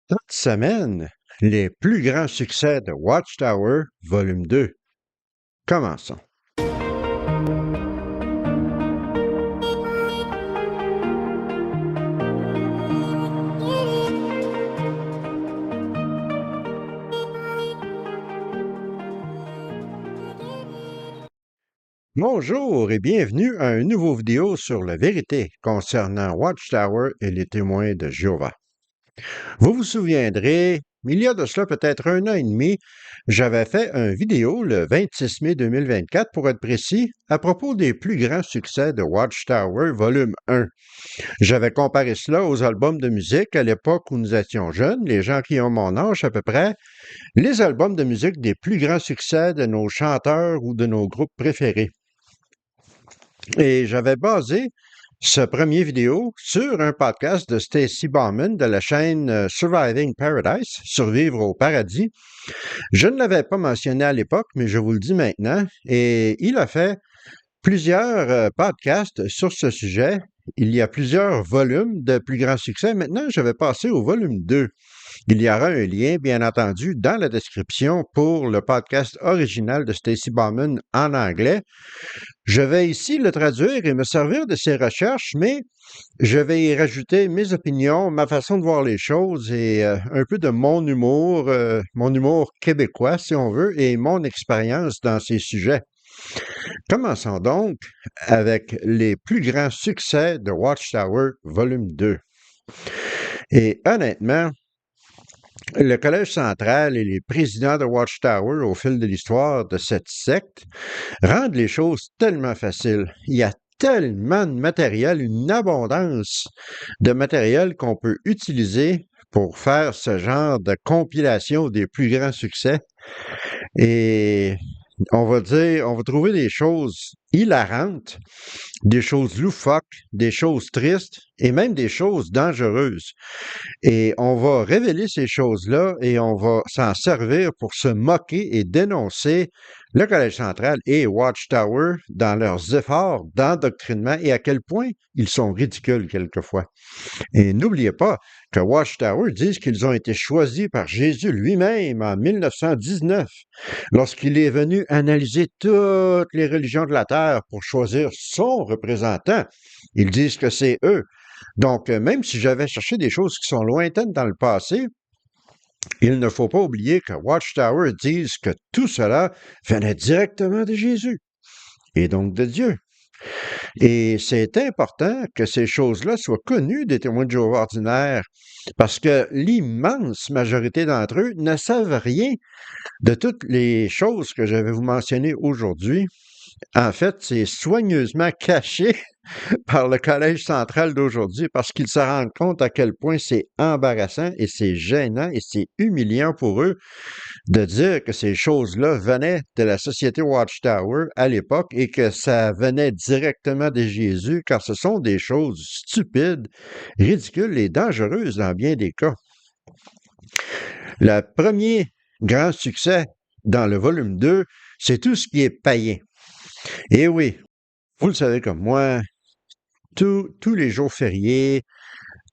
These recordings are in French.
Cette semaine, les plus grands succès de Watchtower, volume 2. Commençons. Bonjour et bienvenue à une nouvelle vidéo sur la vérité concernant Watchtower et les témoins de Jéhovah. Vous vous souviendrez, il y a de cela peut-être 1 an et demi, j'avais fait une vidéo le 26 mai 2024 pour être précis, à propos des plus grands succès de Watchtower volume 1. J'avais comparé cela aux albums de musique à l'époque où nous étions jeunes, les gens qui ont mon âge à peu près, les albums de musique des plus grands succès de nos chanteurs ou de nos groupes préférés. Et j'avais basé ce premier vidéo sur un podcast de Stacy Bauman de la chaîne Surviving Paradise, Survivre au paradis. Je ne l'avais pas mentionné à l'époque, mais je vous le dis maintenant, et il a fait plusieurs podcasts sur ce sujet. Il y a plusieurs volumes de plus grands succès. Maintenant, je vais passer au volume 2. Il y aura un lien, bien entendu, dans la description pour le podcast original de Stacy Bauman en anglais. Je vais ici le traduire et me servir de ses recherches, mais je vais y rajouter mes opinions, ma façon de voir les choses et un peu de mon humour québécois, si on veut, et mon expérience dans ces sujets. Commençons donc avec les plus grands succès de Watchtower, volume 2. Et honnêtement, le Collège central et les présidents de Watchtower au fil de l'histoire de cette secte rendent les choses tellement faciles. Il y a tellement de matériel, une abondance de matériel qu'on peut utiliser pour faire ce genre de compilation des plus grands succès. Et on va trouver des choses hilarantes, des choses loufoques, des choses tristes et même des choses dangereuses. Et on va révéler ces choses-là et on va s'en servir pour se moquer et dénoncer le Collège central et Watchtower dans leurs efforts d'endoctrinement et à quel point ils sont ridicules quelquefois. Et n'oubliez pas que Watchtower disent qu'ils ont été choisis par Jésus lui-même en 1919, lorsqu'il est venu analyser toutes les religions de la terre pour choisir son représentant. Ils disent que c'est eux. Donc, même si j'avais cherché des choses qui sont lointaines dans le passé, il ne faut pas oublier que Watchtower disent que tout cela venait directement de Jésus et donc de Dieu. Et c'est important que ces choses-là soient connues des témoins de Jéhovah ordinaires, parce que l'immense majorité d'entre eux ne savent rien de toutes les choses que je vais vous mentionner aujourd'hui. En fait, c'est soigneusement caché par le Collège central d'aujourd'hui parce qu'ils se rendent compte à quel point c'est embarrassant et c'est gênant et c'est humiliant pour eux de dire que ces choses-là venaient de la société Watchtower à l'époque et que ça venait directement de Jésus, car ce sont des choses stupides, ridicules et dangereuses dans bien des cas. Le premier grand succès dans le volume 2, c'est tout ce qui est païen. Et oui, vous le savez comme moi, tous les jours fériés,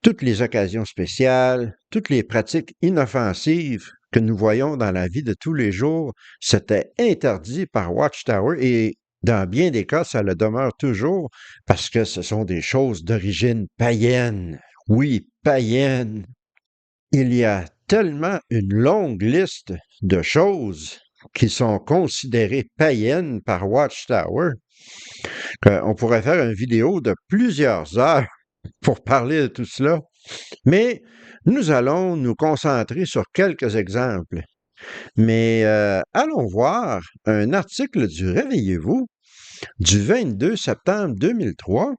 toutes les occasions spéciales, toutes les pratiques inoffensives que nous voyons dans la vie de tous les jours, c'était interdit par Watchtower et dans bien des cas, ça le demeure toujours parce que ce sont des choses d'origine païenne. Oui, païenne. Il y a tellement une longue liste de choses qui sont considérées païennes par Watchtower qu'on pourrait faire une vidéo de plusieurs heures pour parler de tout cela. Mais nous allons nous concentrer sur quelques exemples. Mais allons voir un article du Réveillez-vous du 22 septembre 2003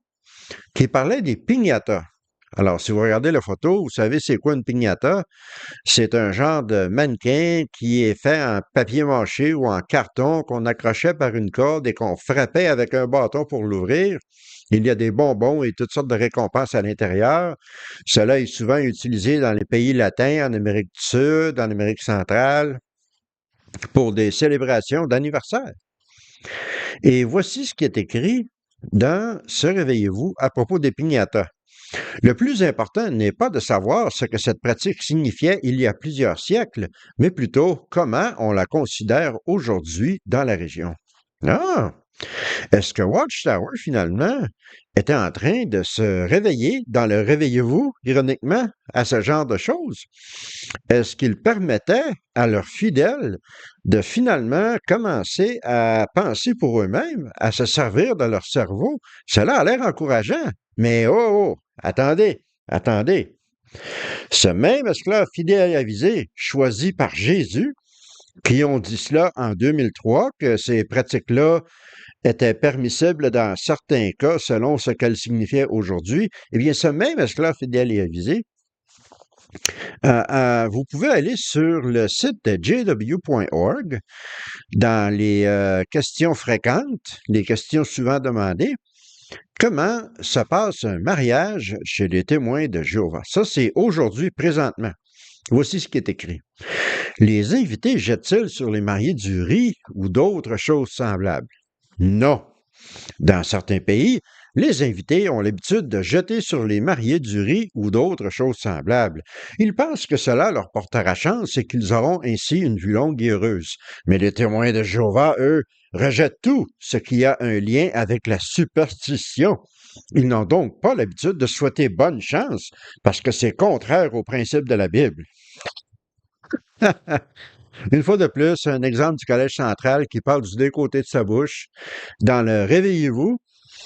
qui parlait des piñatas. Alors, si vous regardez la photo, vous savez c'est quoi une piñata? C'est un genre de mannequin qui est fait en papier mâché ou en carton qu'on accrochait par une corde et qu'on frappait avec un bâton pour l'ouvrir. Il y a des bonbons et toutes sortes de récompenses à l'intérieur. Cela est souvent utilisé dans les pays latins, en Amérique du Sud, en Amérique centrale, pour des célébrations d'anniversaire. Et voici ce qui est écrit dans Ce Réveillez-vous à propos des piñatas. Le plus important n'est pas de savoir ce que cette pratique signifiait il y a plusieurs siècles, mais plutôt comment on la considère aujourd'hui dans la région. Ah! Est-ce que Watchtower, finalement, était en train de se réveiller dans le réveillez-vous, ironiquement, à ce genre de choses? Est-ce qu'il permettait à leurs fidèles de finalement commencer à penser pour eux-mêmes, à se servir de leur cerveau? Cela a l'air encourageant. Mais oh, oh, attendez, attendez. Ce même esclave fidèle et avisé, choisi par Jésus, qui ont dit cela en 2003, que ces pratiques-là étaient permissibles dans certains cas selon ce qu'elles signifiaient aujourd'hui, eh bien, ce même esclave fidèle et avisé, vous pouvez aller sur le site de jw.org dans les questions fréquentes, les questions souvent demandées. Comment se passe un mariage chez les témoins de Jéhovah? Ça, c'est aujourd'hui, présentement. Voici ce qui est écrit. Les invités jettent-ils sur les mariés du riz ou d'autres choses semblables? Non. Dans certains pays, les invités ont l'habitude de jeter sur les mariés du riz ou d'autres choses semblables. Ils pensent que cela leur portera chance et qu'ils auront ainsi une vie longue et heureuse. Mais les témoins de Jéhovah, eux, rejettent tout ce qui a un lien avec la superstition. Ils n'ont donc pas l'habitude de souhaiter bonne chance parce que c'est contraire aux principes de la Bible. Une fois de plus, un exemple du Collège central qui parle du deux côtés de sa bouche. Dans le Réveillez-vous,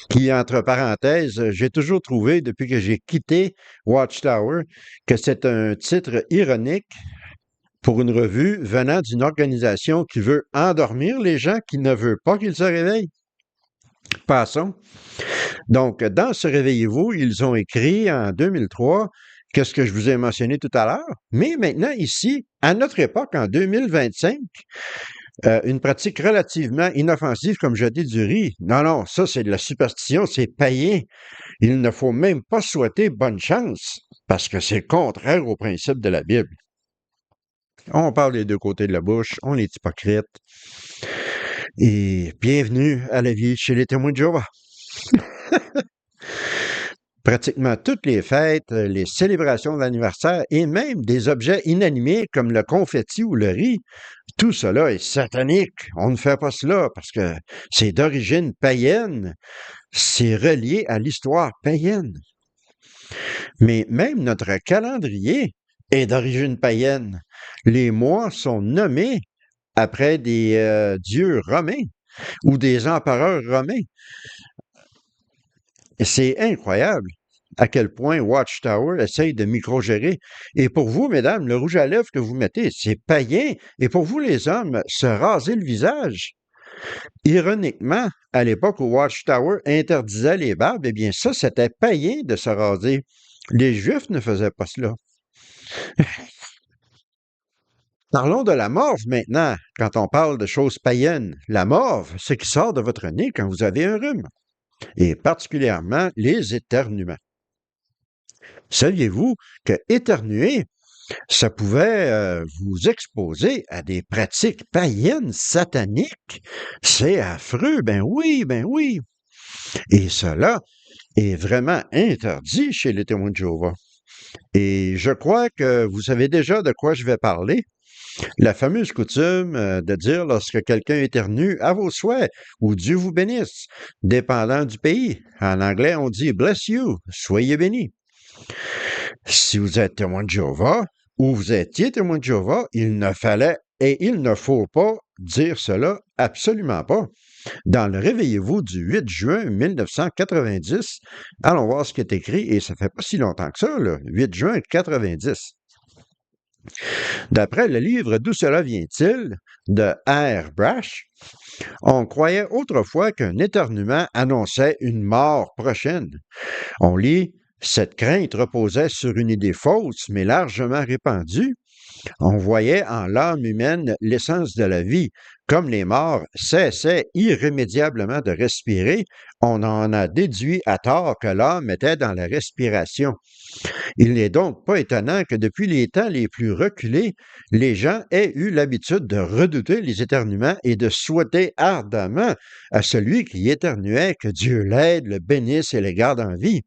qui, entre parenthèses, j'ai toujours trouvé, depuis que j'ai quitté Watchtower, que c'est un titre ironique pour une revue venant d'une organisation qui veut endormir les gens qui ne veulent pas qu'ils se réveillent. Passons. Donc, dans ce Réveillez-vous, ils ont écrit en 2003 qu'est-ce que je vous ai mentionné tout à l'heure, mais maintenant ici, à notre époque, en 2025, une pratique relativement inoffensive comme jeter du riz. Non, non, ça c'est de la superstition, c'est païen. Il ne faut même pas souhaiter bonne chance parce que c'est contraire aux principes de la Bible. On parle des deux côtés de la bouche, on est hypocrite. Et bienvenue à la vie chez les témoins de Jéhovah. Pratiquement toutes les fêtes, les célébrations d'anniversaire et même des objets inanimés comme le confetti ou le riz, tout cela est satanique. On ne fait pas cela parce que c'est d'origine païenne. C'est relié à l'histoire païenne. Mais même notre calendrier est d'origine païenne. Les mois sont nommés après des dieux romains ou des empereurs romains. C'est incroyable à quel point Watchtower essaye de micro-gérer. Et pour vous, mesdames, le rouge à lèvres que vous mettez, c'est païen. Et pour vous, les hommes, se raser le visage. Ironiquement, à l'époque où Watchtower interdisait les barbes, eh bien ça, c'était païen de se raser. Les Juifs ne faisaient pas cela. Parlons de la morve maintenant, quand on parle de choses païennes. La morve, c'est qui sort de votre nez quand vous avez un rhume, et particulièrement les éternuements. Saviez-vous que éternuer, ça pouvait vous exposer à des pratiques païennes sataniques? C'est affreux, ben oui, ben oui. Et cela est vraiment interdit chez les témoins de Jéhovah. Et je crois que vous savez déjà de quoi je vais parler. La fameuse coutume de dire lorsque quelqu'un éternue à vos souhaits ou Dieu vous bénisse, dépendant du pays. En anglais, on dit bless you, soyez bénis. Si vous êtes témoin de Jéhovah ou vous étiez témoin de Jéhovah, il ne fallait et il ne faut pas dire cela, absolument pas. Dans le Réveillez-vous du 8 juin 1990, allons voir ce qui est écrit, et ça fait pas si longtemps que ça, là, 8 juin 90. D'après le livre D'où cela vient-il de R. Brash, on croyait autrefois qu'un éternuement annonçait une mort prochaine. On lit cette crainte reposait sur une idée fausse, mais largement répandue. On voyait en l'âme humaine l'essence de la vie. Comme les morts cessaient irrémédiablement de respirer, on en a déduit à tort que l'âme était dans la respiration. Il n'est donc pas étonnant que depuis les temps les plus reculés, les gens aient eu l'habitude de redouter les éternuements et de souhaiter ardemment à celui qui éternuait que Dieu l'aide, le bénisse et le garde en vie.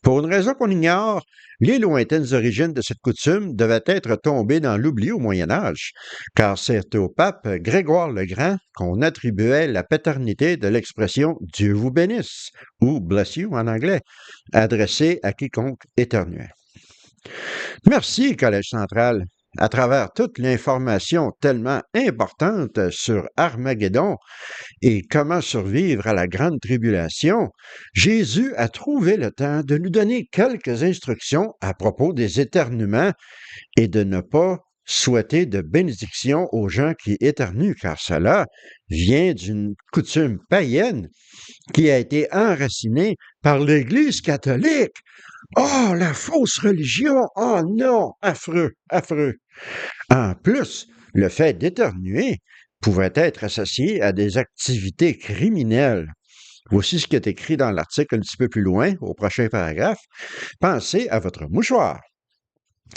Pour une raison qu'on ignore, les lointaines origines de cette coutume devaient être tombées dans l'oubli au Moyen Âge, car c'est au pape Grégoire le Grand qu'on attribuait la paternité de l'expression Dieu vous bénisse, ou bless you en anglais, adressée à quiconque éternuait. Merci, Collège central. À travers toute l'information tellement importante sur Armageddon et comment survivre à la grande tribulation, Jésus a trouvé le temps de nous donner quelques instructions à propos des éternuements et de ne pas souhaiter de bénédiction aux gens qui éternuent, car cela vient d'une coutume païenne qui a été enracinée par l'Église catholique. Oh, la fausse religion! Oh non! Affreux, affreux! En plus, le fait d'éternuer pouvait être associé à des activités criminelles. Voici ce qui est écrit dans l'article un petit peu plus loin, au prochain paragraphe. Pensez à votre mouchoir.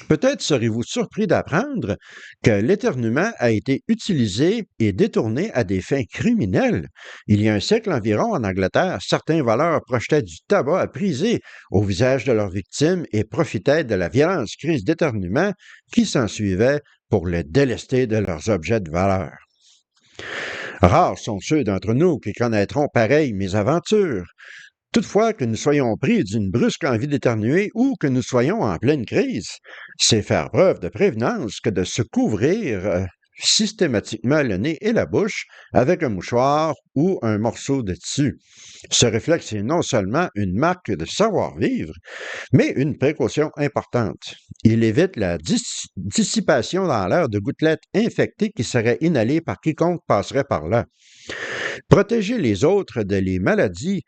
Peut-être serez-vous surpris d'apprendre que l'éternuement a été utilisé et détourné à des fins criminelles. Il y a un siècle environ, en Angleterre, certains voleurs projetaient du tabac à priser au visage de leurs victimes et profitaient de la violente crise d'éternuement qui s'ensuivait pour les délester de leurs objets de valeur. Rares sont ceux d'entre nous qui connaîtront pareilles mésaventures. Toutefois, que nous soyons pris d'une brusque envie d'éternuer ou que nous soyons en pleine crise, c'est faire preuve de prévenance que de se couvrir systématiquement le nez et la bouche avec un mouchoir ou un morceau de tissu. Ce réflexe est non seulement une marque de savoir-vivre, mais une précaution importante. Il évite la dissipation dans l'air de gouttelettes infectées qui seraient inhalées par quiconque passerait par là. Protéger les autres de les maladies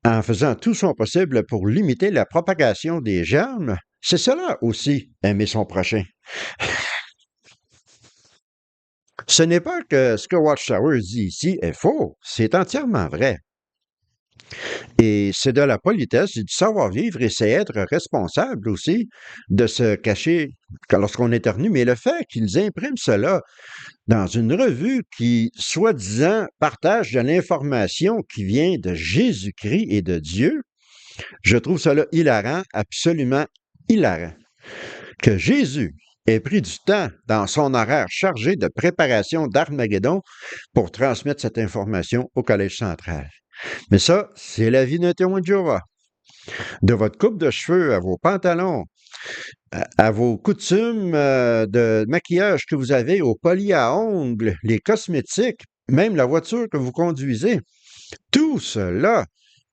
en faisant tout son possible pour limiter la propagation des germes, c'est cela aussi, aimer son prochain. Ce n'est pas que ce que Watchtower dit ici est faux, c'est entièrement vrai. Et c'est de la politesse et du savoir-vivre et c'est être responsable aussi de se cacher lorsqu'on éternue. Mais le fait qu'ils impriment cela dans une revue qui, soi-disant, partage de l'information qui vient de Jésus-Christ et de Dieu, je trouve cela hilarant, absolument hilarant. Que Jésus ait pris du temps dans son horaire chargé de préparation d'Armageddon pour transmettre cette information au Collège central. Mais ça, c'est la vie d'un témoin de Jéhovah. De votre coupe de cheveux à vos pantalons, à vos coutumes de maquillage que vous avez, aux polis à ongles, les cosmétiques, même la voiture que vous conduisez, tout cela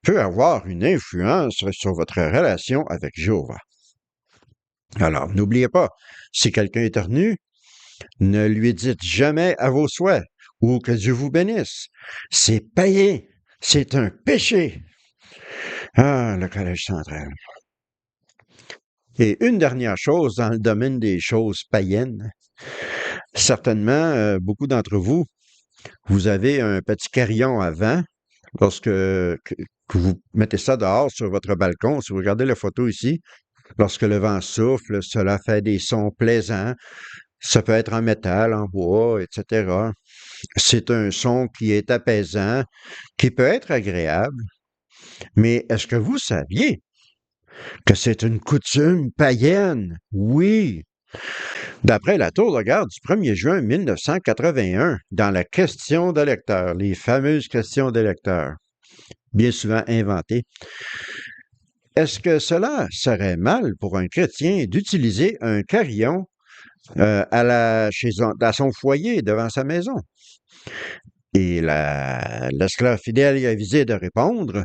peut avoir une influence sur votre relation avec Jéhovah. Alors, n'oubliez pas, si quelqu'un éternue, ne lui dites jamais à vos souhaits ou que Dieu vous bénisse. C'est païen, c'est un péché. Ah, le Collège central. Et une dernière chose dans le domaine des choses païennes. Certainement, beaucoup d'entre vous, vous avez un petit carillon à vent lorsque vous mettez ça dehors sur votre balcon. Si vous regardez la photo ici, lorsque le vent souffle, cela fait des sons plaisants. Ça peut être en métal, en bois, etc. C'est un son qui est apaisant, qui peut être agréable. Mais est-ce que vous saviez que c'est une coutume païenne? Oui. D'après la tour de garde du 1er juin 1981, dans la question d'électeur, les fameuses questions d'électeur, bien souvent inventées, est-ce que cela serait mal pour un chrétien d'utiliser un carillon à son foyer, devant sa maison? Et l'esclave fidèle y a visé de répondre.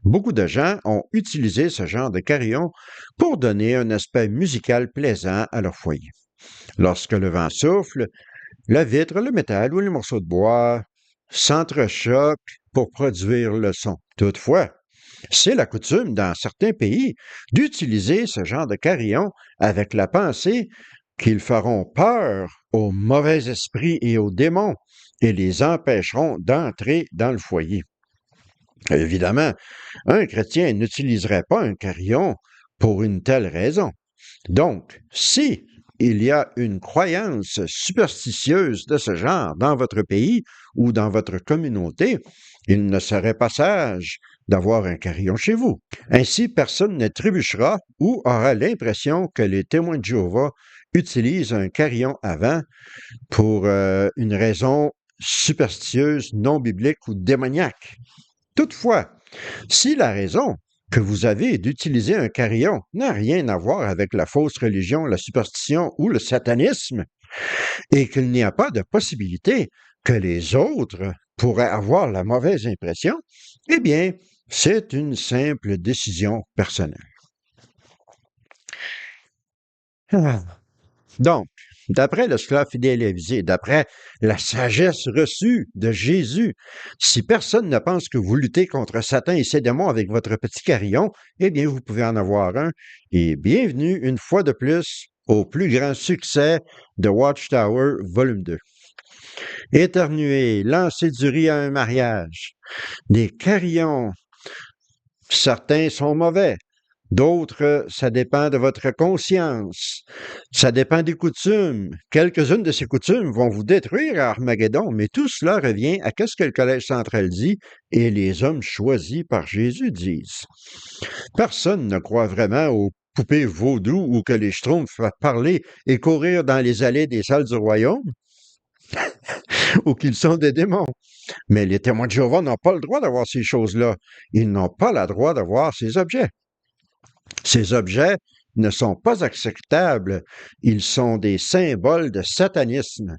Beaucoup de gens ont utilisé ce genre de carillon pour donner un aspect musical plaisant à leur foyer. Lorsque le vent souffle, la vitre, le métal ou les morceaux de bois s'entrechoquent pour produire le son. Toutefois, c'est la coutume dans certains pays d'utiliser ce genre de carillon avec la pensée qu'ils feront peur aux mauvais esprits et aux démons et les empêcheront d'entrer dans le foyer. Évidemment, un chrétien n'utiliserait pas un carillon pour une telle raison. Donc, si il y a une croyance superstitieuse de ce genre dans votre pays ou dans votre communauté, il ne serait pas sage d'avoir un carillon chez vous. Ainsi, personne ne trébuchera ou aura l'impression que les témoins de Jéhovah utilisent un carillon avant pour une raison superstitieuse, non biblique ou démoniaque. Toutefois, si la raison que vous avez d'utiliser un carillon n'a rien à voir avec la fausse religion, la superstition ou le satanisme, et qu'il n'y a pas de possibilité que les autres pourraient avoir la mauvaise impression, eh bien, c'est une simple décision personnelle. Ah. Donc, d'après le sclave fidèle et avisé, d'après la sagesse reçue de Jésus, si personne ne pense que vous luttez contre Satan et ses démons avec votre petit carillon, eh bien, vous pouvez en avoir un. Et bienvenue une fois de plus au plus grand succès de Watchtower Volume 2. Éternuer, lancer du riz à un mariage, des carillons, certains sont mauvais. D'autres, ça dépend de votre conscience. Ça dépend des coutumes. Quelques-unes de ces coutumes vont vous détruire à Armageddon, mais tout cela revient à ce que le Collège central dit et les hommes choisis par Jésus disent. Personne ne croit vraiment aux poupées vaudou ou que les schtroumpfs fassent parler et courir dans les allées des salles du royaume ou qu'ils sont des démons. Mais les témoins de Jéhovah n'ont pas le droit d'avoir ces choses-là. Ils n'ont pas le droit d'avoir ces objets. Ces objets ne sont pas acceptables. Ils sont des symboles de satanisme.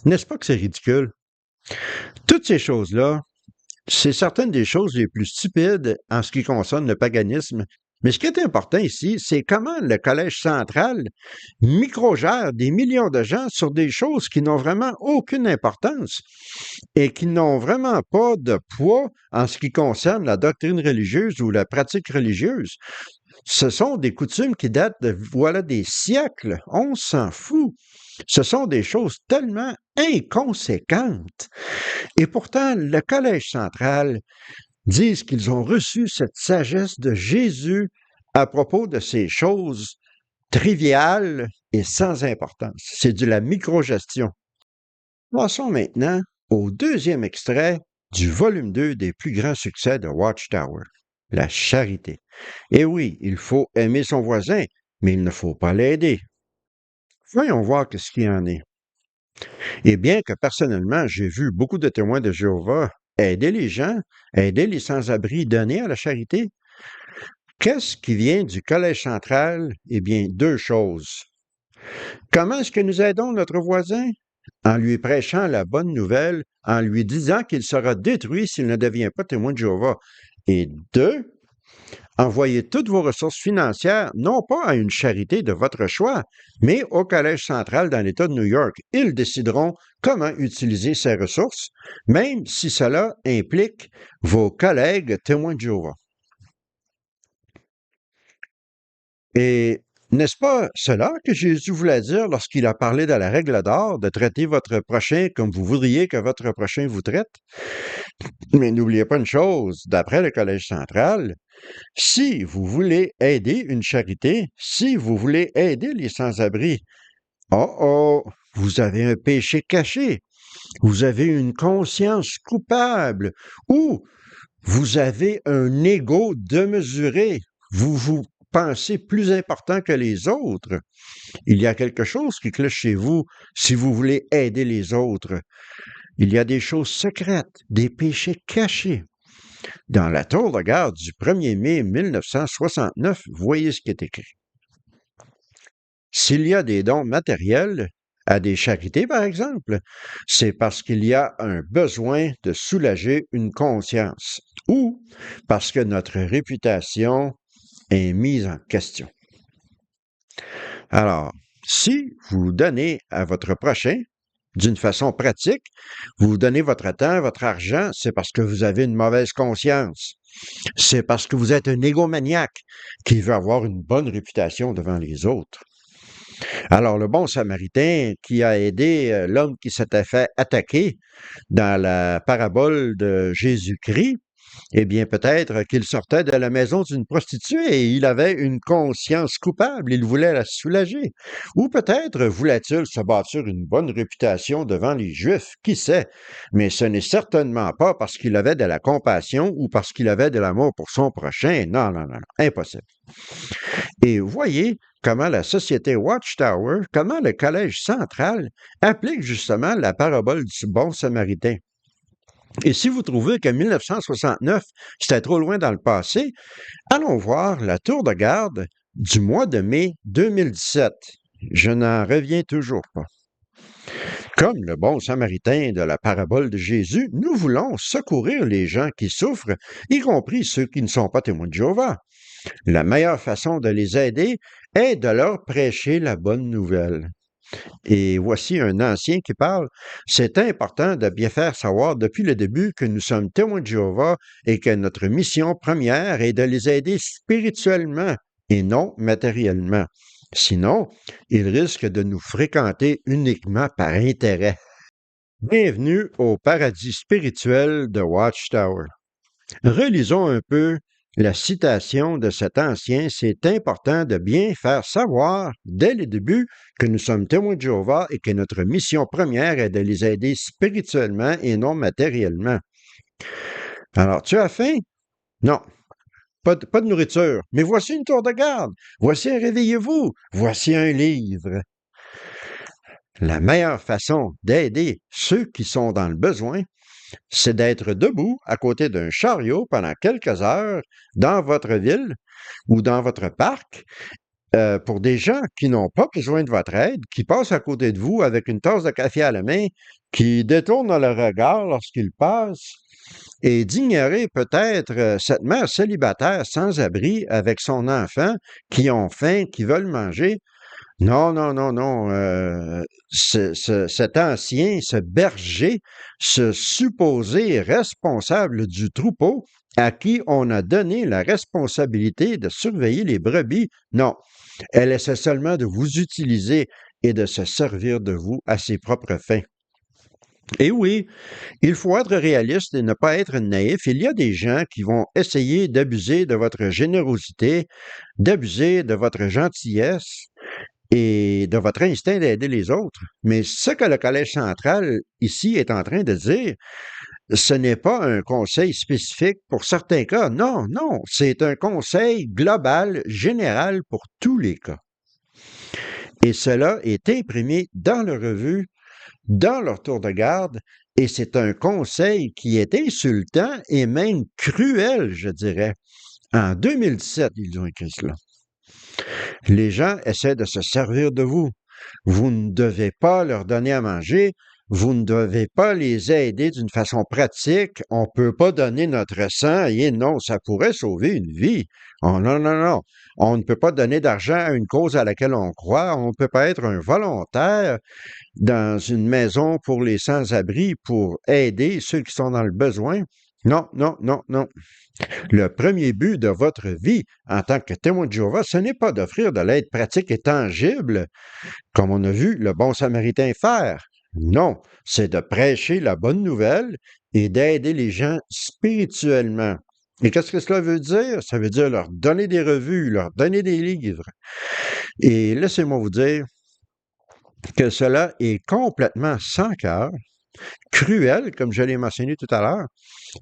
N'est-ce pas que c'est ridicule? Toutes ces choses-là, c'est certaines des choses les plus stupides en ce qui concerne le paganisme. Mais ce qui est important ici, c'est comment le Collège central microgère des millions de gens sur des choses qui n'ont vraiment aucune importance et qui n'ont vraiment pas de poids en ce qui concerne la doctrine religieuse ou la pratique religieuse. Ce sont des coutumes qui datent de, voilà, des siècles. On s'en fout. Ce sont des choses tellement inconséquentes. Et pourtant, le Collège central disent qu'ils ont reçu cette sagesse de Jésus à propos de ces choses triviales et sans importance. C'est de la microgestion. Passons maintenant au deuxième extrait du volume 2 des plus grands succès de Watchtower, la charité. Et oui, il faut aimer son voisin, mais il ne faut pas l'aider. Voyons voir ce qu'il y en est. Et bien que personnellement, j'ai vu beaucoup de témoins de Jéhovah aider les gens, aider les sans-abri, donner à la charité. Qu'est-ce qui vient du Collège central? Eh bien, deux choses. Comment est-ce que nous aidons notre voisin? En lui prêchant la bonne nouvelle, en lui disant qu'il sera détruit s'il ne devient pas témoin de Jéhovah. Et deux, envoyez toutes vos ressources financières, non pas à une charité de votre choix, mais au Collège central dans l'État de New York. Ils décideront comment utiliser ces ressources, même si cela implique vos collègues témoins de Jéhovah. Et n'est-ce pas cela que Jésus voulait dire lorsqu'il a parlé de la règle d'or, de traiter votre prochain comme vous voudriez que votre prochain vous traite? Mais n'oubliez pas une chose, d'après le Collège central, si vous voulez aider une charité, si vous voulez aider les sans-abri, vous avez un péché caché, vous avez une conscience coupable, ou vous avez un ego démesuré, vous pensez plus important que les autres. Il y a quelque chose qui cloche chez vous si vous voulez aider les autres. Il y a des choses secrètes, des péchés cachés. Dans la tour de garde du 1er mai 1969, voyez ce qui est écrit. S'il y a des dons matériels à des charités, par exemple, c'est parce qu'il y a un besoin de soulager une conscience ou parce que notre réputation est mise en question. Alors, si vous donnez à votre prochain d'une façon pratique, vous donnez votre temps, votre argent, c'est parce que vous avez une mauvaise conscience. C'est parce que vous êtes un égomaniaque qui veut avoir une bonne réputation devant les autres. Alors, le bon Samaritain qui a aidé l'homme qui s'était fait attaquer dans la parabole de Jésus-Christ, Eh bien, peut-être qu'il sortait de la maison d'une prostituée et il avait une conscience coupable, il voulait la soulager. Ou peut-être voulait-il se bâtir une bonne réputation devant les Juifs, qui sait? Mais ce n'est certainement pas parce qu'il avait de la compassion ou parce qu'il avait de l'amour pour son prochain. Non, non, non, non, impossible. Et voyez comment la société Watchtower, comment le Collège central applique justement la parabole du bon samaritain. Et si vous trouvez que 1969, c'était trop loin dans le passé, allons voir la tour de garde du mois de mai 2017. Je n'en reviens toujours pas. Comme le bon samaritain de la parabole de Jésus, nous voulons secourir les gens qui souffrent, y compris ceux qui ne sont pas témoins de Jéhovah. La meilleure façon de les aider est de leur prêcher la bonne nouvelle. Et voici un ancien qui parle. C'est important de bien faire savoir depuis le début que nous sommes témoins de Jéhovah et que notre mission première est de les aider spirituellement et non matériellement. Sinon, ils risquent de nous fréquenter uniquement par intérêt. Bienvenue au paradis spirituel de Watchtower. Relisons un peu la citation de cet ancien. C'est important de bien faire savoir dès le début que nous sommes témoins de Jéhovah et que notre mission première est de les aider spirituellement et non matériellement. Alors, tu as faim? Non. Pas de nourriture. Mais voici une tour de garde. Voici un réveillez-vous. Voici un livre. La meilleure façon d'aider ceux qui sont dans le besoin, c'est d'être debout à côté d'un chariot pendant quelques heures dans votre ville ou dans votre parc pour des gens qui n'ont pas besoin de votre aide, qui passent à côté de vous avec une tasse de café à la main, qui détournent le regard lorsqu'ils passent, et d'ignorer peut-être cette mère célibataire sans abri avec son enfant qui ont faim, qui veulent manger. Non, non, non, non. Cet ancien, ce berger, ce supposé responsable du troupeau à qui on a donné la responsabilité de surveiller les brebis, non, elle essaie seulement de vous utiliser et de se servir de vous à ses propres fins. Et oui, il faut être réaliste et ne pas être naïf. Il y a des gens qui vont essayer d'abuser de votre générosité, d'abuser de votre gentillesse et de votre instinct d'aider les autres. Mais ce que le Collège central ici est en train de dire, ce n'est pas un conseil spécifique pour certains cas. Non, non, c'est un conseil global, général pour tous les cas. Et cela est imprimé dans leur revue, dans leur tour de garde, et c'est un conseil qui est insultant et même cruel, je dirais. En 2017, ils ont écrit cela. Les gens essaient de se servir de vous. Vous ne devez pas leur donner à manger. Vous ne devez pas les aider d'une façon pratique. On ne peut pas donner notre sang et non, ça pourrait sauver une vie. Oh, non, non, non. On ne peut pas donner d'argent à une cause à laquelle on croit. On ne peut pas être un volontaire dans une maison pour les sans-abri pour aider ceux qui sont dans le besoin. Non, non, non, non. Le premier but de votre vie en tant que témoin de Jéhovah, ce n'est pas d'offrir de l'aide pratique et tangible, comme on a vu le bon samaritain faire. Non, c'est de prêcher la bonne nouvelle et d'aider les gens spirituellement. Et qu'est-ce que cela veut dire? Ça veut dire leur donner des revues, leur donner des livres. Et laissez-moi vous dire que cela est complètement sans cœur, cruel, comme je l'ai mentionné tout à l'heure.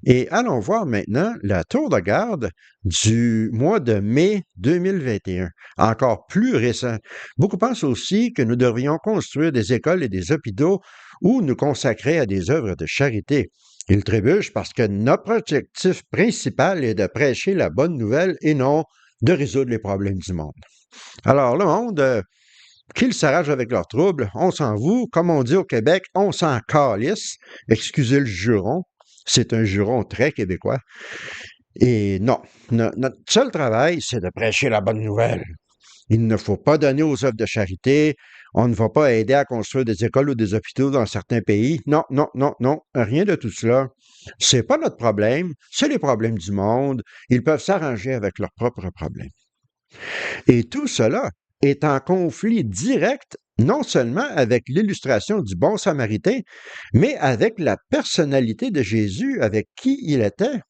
Et allons voir maintenant la tour de garde du mois de mai 2021, encore plus récent. Beaucoup pensent aussi que nous devrions construire des écoles et des hôpitaux ou nous consacrer à des œuvres de charité. Ils trébuchent parce que notre objectif principal est de prêcher la bonne nouvelle et non de résoudre les problèmes du monde. Alors, le monde, qu'ils s'arrachent avec leurs troubles, on s'en fout. Comme on dit au Québec, on s'en calisse. Excusez le juron. C'est un juron très québécois. Et non, notre seul travail, c'est de prêcher la bonne nouvelle. Il ne faut pas donner aux œuvres de charité. On ne va pas aider à construire des écoles ou des hôpitaux dans certains pays. Non, non, non, non, rien de tout cela. C'est pas notre problème, c'est les problèmes du monde. Ils peuvent s'arranger avec leurs propres problèmes. Et tout cela est en conflit direct non seulement avec l'illustration du bon samaritain, mais avec la personnalité de Jésus, avec qui il était.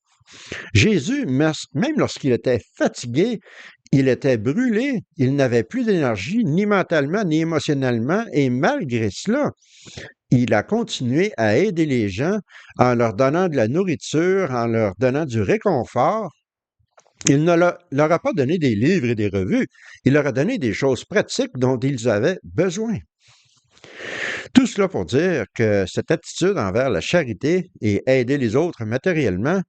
Jésus, même lorsqu'il était fatigué, il était brûlé, il n'avait plus d'énergie, ni mentalement, ni émotionnellement, et malgré cela, il a continué à aider les gens en leur donnant de la nourriture, en leur donnant du réconfort. Il ne leur a pas donné des livres et des revues, il leur a donné des choses pratiques dont ils avaient besoin. Tout cela pour dire que cette attitude envers la charité et aider les autres matériellement,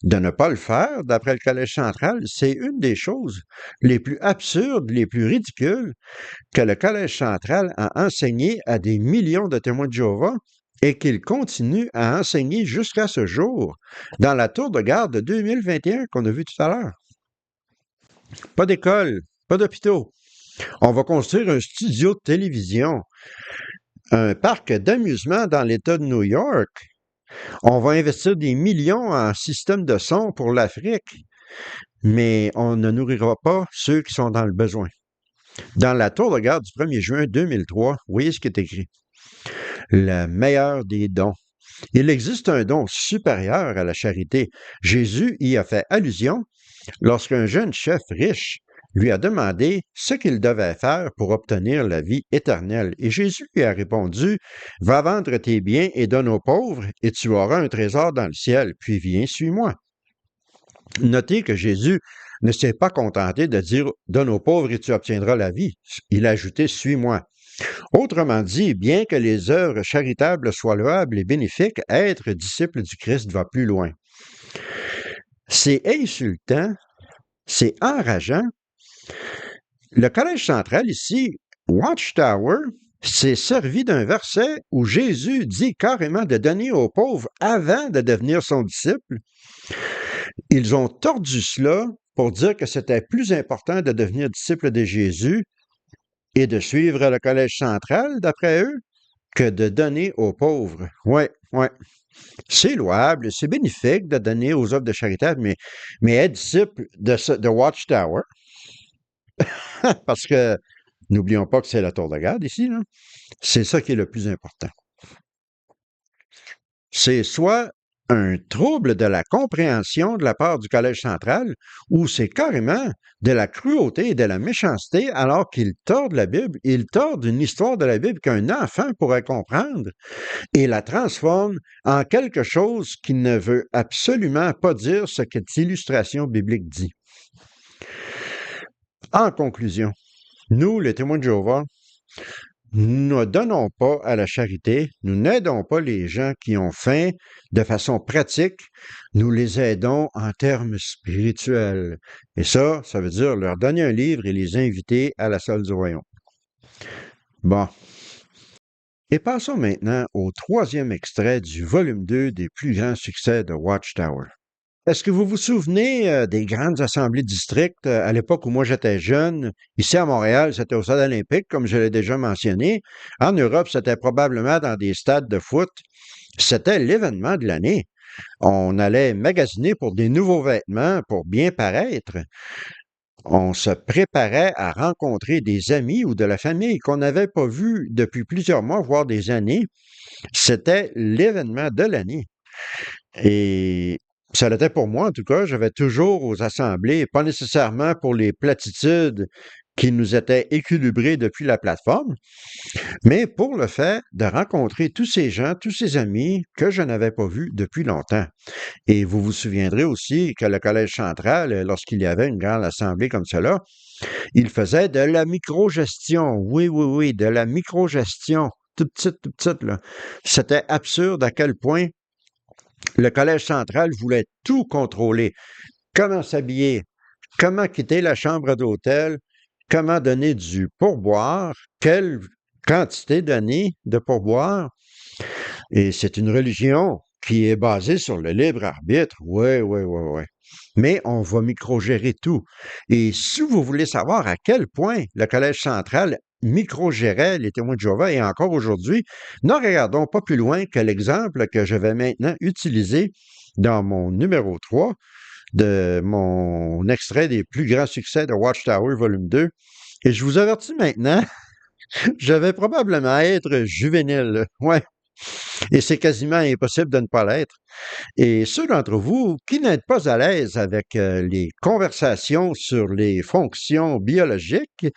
de ne pas le faire, d'après le Collège central, c'est une des choses les plus absurdes, les plus ridicules que le Collège central a enseigné à des millions de témoins de Jéhovah et qu'il continue à enseigner jusqu'à ce jour, dans la tour de garde de 2021 qu'on a vu tout à l'heure. Pas d'école, pas d'hôpitaux. On va construire un studio de télévision, un parc d'amusement dans l'État de New York. On va investir des millions en système de son pour l'Afrique, mais on ne nourrira pas ceux qui sont dans le besoin. Dans la tour de garde du 1er juin 2003, vous voyez ce qui est écrit. Le meilleur des dons. Il existe un don supérieur à la charité. Jésus y a fait allusion lorsqu'un jeune chef riche lui a demandé ce qu'il devait faire pour obtenir la vie éternelle. Et Jésus lui a répondu, « Va vendre tes biens et donne aux pauvres, et tu auras un trésor dans le ciel, puis viens, suis-moi. » Notez que Jésus ne s'est pas contenté de dire « Donne aux pauvres et tu obtiendras la vie ». Il a ajouté « Suis-moi ». Autrement dit, bien que les œuvres charitables soient louables et bénéfiques, être disciple du Christ va plus loin. C'est insultant, c'est enrageant. Le Collège central ici, Watchtower, s'est servi d'un verset où Jésus dit carrément de donner aux pauvres avant de devenir son disciple. Ils ont tordu cela pour dire que c'était plus important de devenir disciple de Jésus et de suivre le Collège central, d'après eux, que de donner aux pauvres. Ouais. C'est louable, c'est bénéfique de donner aux œuvres de charité, mais être disciple de Watchtower, parce que n'oublions pas que c'est la tour de garde ici, là. C'est ça qui est le plus important. C'est soit un trouble de la compréhension de la part du Collège central, ou c'est carrément de la cruauté et de la méchanceté, alors qu'ils tordent la Bible, ils tordent une histoire de la Bible qu'un enfant pourrait comprendre et la transforment en quelque chose qui ne veut absolument pas dire ce que cette illustration biblique dit. En conclusion, nous, les témoins de Jéhovah, nous ne donnons pas à la charité, nous n'aidons pas les gens qui ont faim de façon pratique, nous les aidons en termes spirituels. Et ça veut dire leur donner un livre et les inviter à la salle du royaume. Bon. Et passons maintenant au troisième extrait du volume 2 des plus grands succès de Watchtower. Est-ce que vous vous souvenez des grandes assemblées districts à l'époque où moi j'étais jeune? Ici à Montréal, c'était au Stade olympique, comme je l'ai déjà mentionné. En Europe, c'était probablement dans des stades de foot. C'était l'événement de l'année. On allait magasiner pour des nouveaux vêtements pour bien paraître. On se préparait à rencontrer des amis ou de la famille qu'on n'avait pas vus depuis plusieurs mois, voire des années. C'était l'événement de l'année. Et ça l'était pour moi, en tout cas. Je vais toujours aux assemblées, pas nécessairement pour les platitudes qui nous étaient équilibrées depuis la plateforme, mais pour le fait de rencontrer tous ces gens, tous ces amis que je n'avais pas vus depuis longtemps. Et vous vous souviendrez aussi que le Collège central, lorsqu'il y avait une grande assemblée comme cela, il faisait de la microgestion. Oui, de la microgestion. Toute petite, là. C'était absurde à quel point le Collège central voulait tout contrôler. Comment s'habiller, comment quitter la chambre d'hôtel, comment donner du pourboire, quelle quantité donner de pourboire. Et c'est une religion qui est basée sur le libre arbitre. Oui. Mais on va microgérer tout. Et si vous voulez savoir à quel point le Collège central microgérait les témoins de Jéhovah et encore aujourd'hui, ne regardons pas plus loin que l'exemple que je vais maintenant utiliser dans mon numéro 3 de mon extrait des plus grands succès de Watchtower volume 2. Et je vous avertis maintenant, je vais probablement être juvénile. Ouais. Et c'est quasiment impossible de ne pas l'être. Et ceux d'entre vous qui n'êtes pas à l'aise avec les conversations sur les fonctions biologiques,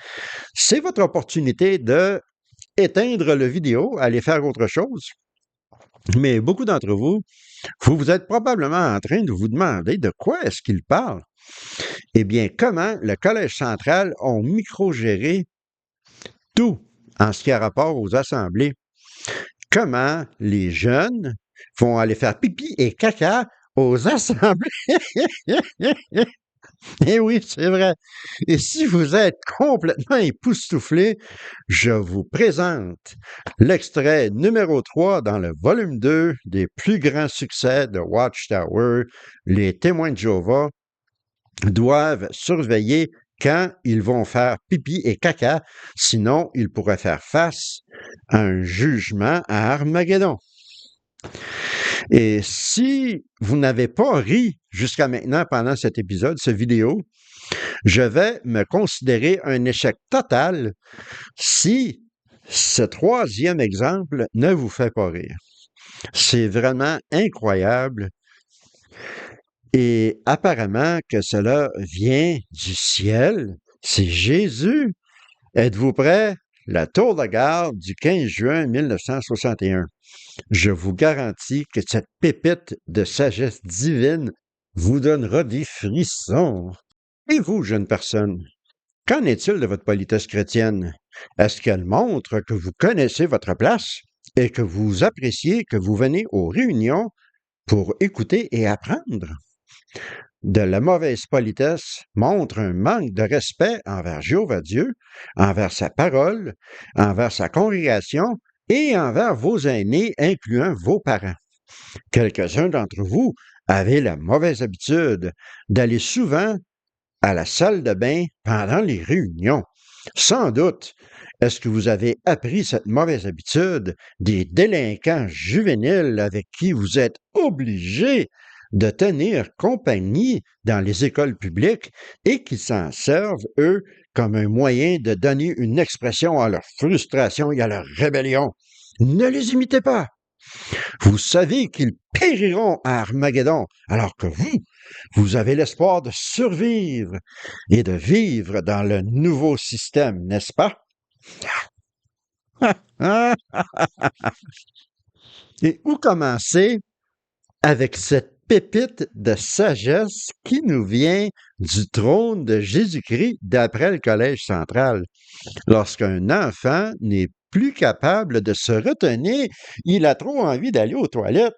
c'est votre opportunité de éteindre le vidéo, aller faire autre chose. Mais beaucoup d'entre vous, vous êtes probablement en train de vous demander de quoi est-ce qu'il parle. Eh bien, comment le Collège central a microgéré tout en ce qui a rapport aux assemblées. Comment les jeunes vont aller faire pipi et caca aux assemblées. Eh oui, c'est vrai. Et si vous êtes complètement époustouflé, je vous présente l'extrait numéro 3 dans le volume 2 des plus grands succès de Watchtower. Les témoins de Jéhovah doivent surveiller quand ils vont faire pipi et caca, sinon ils pourraient faire face à un jugement à Armageddon. Et si vous n'avez pas ri jusqu'à maintenant pendant cet épisode, cette vidéo, je vais me considérer un échec total si ce troisième exemple ne vous fait pas rire. C'est vraiment incroyable. Et apparemment que cela vient du ciel. C'est Jésus. Êtes-vous prêts? La tour de garde du 15 juin 1961. Je vous garantis que cette pépite de sagesse divine vous donnera des frissons. Et vous, jeune personne, qu'en est-il de votre politesse chrétienne? Est-ce qu'elle montre que vous connaissez votre place et que vous appréciez que vous venez aux réunions pour écouter et apprendre? De la mauvaise politesse montre un manque de respect envers Jéhovah Dieu, envers sa parole, envers sa congrégation et envers vos aînés, incluant vos parents. Quelques-uns d'entre vous avaient la mauvaise habitude d'aller souvent à la salle de bain pendant les réunions. Sans doute, est-ce que vous avez appris cette mauvaise habitude des délinquants juvéniles avec qui vous êtes obligés de tenir compagnie dans les écoles publiques et qui s'en servent, eux, comme un moyen de donner une expression à leur frustration et à leur rébellion? Ne les imitez pas! Vous savez qu'ils périront à Armageddon, alors que vous avez l'espoir de survivre et de vivre dans le nouveau système, n'est-ce pas? Et où commencer avec cette pépite de sagesse qui nous vient du trône de Jésus-Christ d'après le Collège central? Lorsqu'un enfant n'est plus capable de se retenir, il a trop envie d'aller aux toilettes.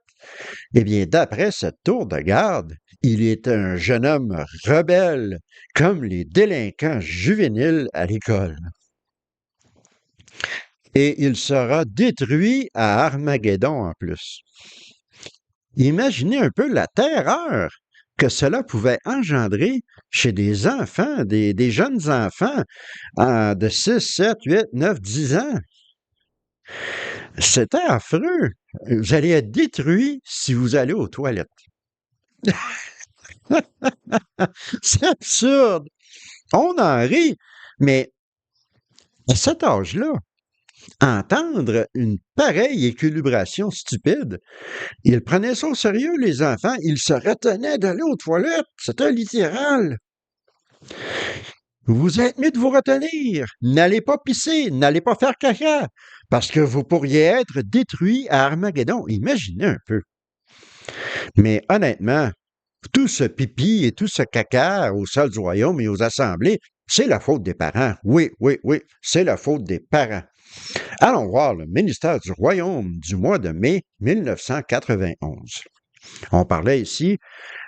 Eh bien, d'après cette tour de garde, il est un jeune homme rebelle, comme les délinquants juvéniles à l'école. Et il sera détruit à Armageddon en plus. Imaginez un peu la terreur que cela pouvait engendrer chez des enfants, des jeunes enfants de 6, 7, 8, 9, 10 ans. C'était affreux. Vous allez être détruit si vous allez aux toilettes. C'est absurde. On en rit, mais à cet âge-là, entendre une pareille équilibration stupide, ils prenaient ça au sérieux, les enfants. Ils se retenaient d'aller aux toilettes. C'était littéral. Vous êtes mieux de vous retenir. N'allez pas pisser, n'allez pas faire caca, parce que vous pourriez être détruit à Armageddon. Imaginez un peu. Mais honnêtement, tout ce pipi et tout ce caca aux salles du royaume et aux assemblées, c'est la faute des parents. Oui, oui, oui, c'est la faute des parents. Allons voir le ministère du royaume du mois de mai 1991. On parlait ici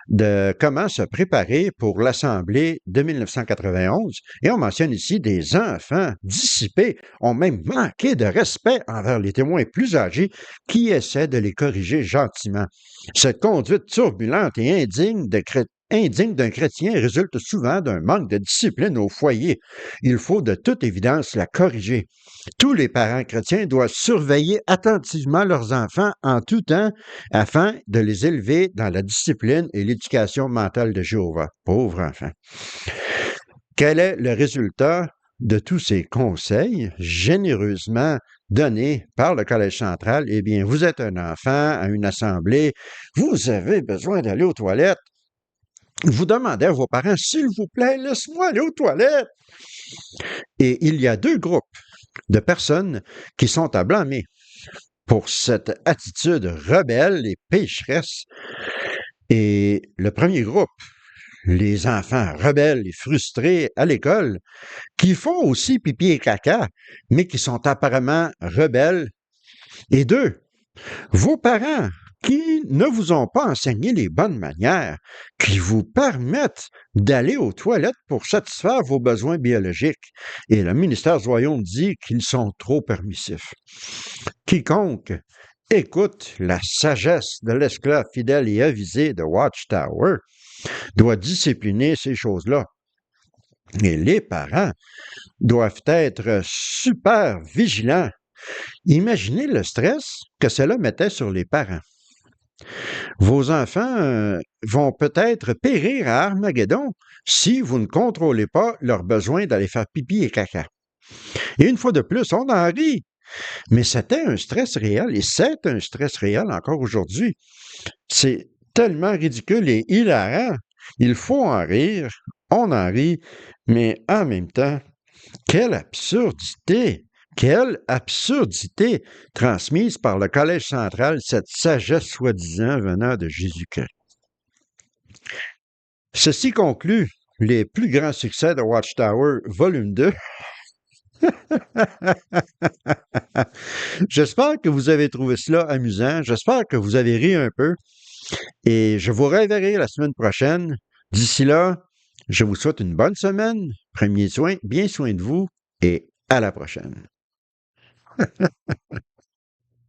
de comment se préparer pour l'Assemblée de 1991 et on mentionne ici des enfants dissipés ont même manqué de respect envers les témoins plus âgés qui essaient de les corriger gentiment. Cette conduite turbulente et indigne d'un chrétien résulte souvent d'un manque de discipline au foyer. Il faut de toute évidence la corriger. Tous les parents chrétiens doivent surveiller attentivement leurs enfants en tout temps afin de les élever dans la discipline et l'éducation mentale de Jéhovah. Pauvres enfants. Quel est le résultat de tous ces conseils généreusement donnés par le Collège central, eh bien, vous êtes un enfant à une assemblée, vous avez besoin d'aller aux toilettes, vous demandez à vos parents, s'il vous plaît, laisse-moi aller aux toilettes. Et il y a deux groupes de personnes qui sont à blâmer pour cette attitude rebelle et pécheresse. Et le premier groupe, les enfants rebelles et frustrés à l'école, qui font aussi pipi et caca, mais qui sont apparemment rebelles. Et deux, vos parents qui ne vous ont pas enseigné les bonnes manières, qui vous permettent d'aller aux toilettes pour satisfaire vos besoins biologiques. Et le ministère du Royaume dit qu'ils sont trop permissifs. Quiconque écoute la sagesse de l'esclave fidèle et avisé de Watchtower doit discipliner ces choses-là. Et les parents doivent être super vigilants. Imaginez le stress que cela mettait sur les parents. Vos enfants vont peut-être périr à Armageddon si vous ne contrôlez pas leur besoin d'aller faire pipi et caca. Et une fois de plus, on en rit, mais c'était un stress réel et c'est un stress réel encore aujourd'hui. C'est tellement ridicule et hilarant. Il faut en rire, on en rit, mais en même temps, quelle absurdité! Quelle absurdité transmise par le Collège central, cette sagesse soi-disant venant de Jésus-Christ. Ceci conclut les plus grands succès de Watchtower, volume 2. J'espère que vous avez trouvé cela amusant. J'espère que vous avez ri un peu. Et je vous reverrai la semaine prochaine. D'ici là, je vous souhaite une bonne semaine. Prenez bien soin de vous et à la prochaine.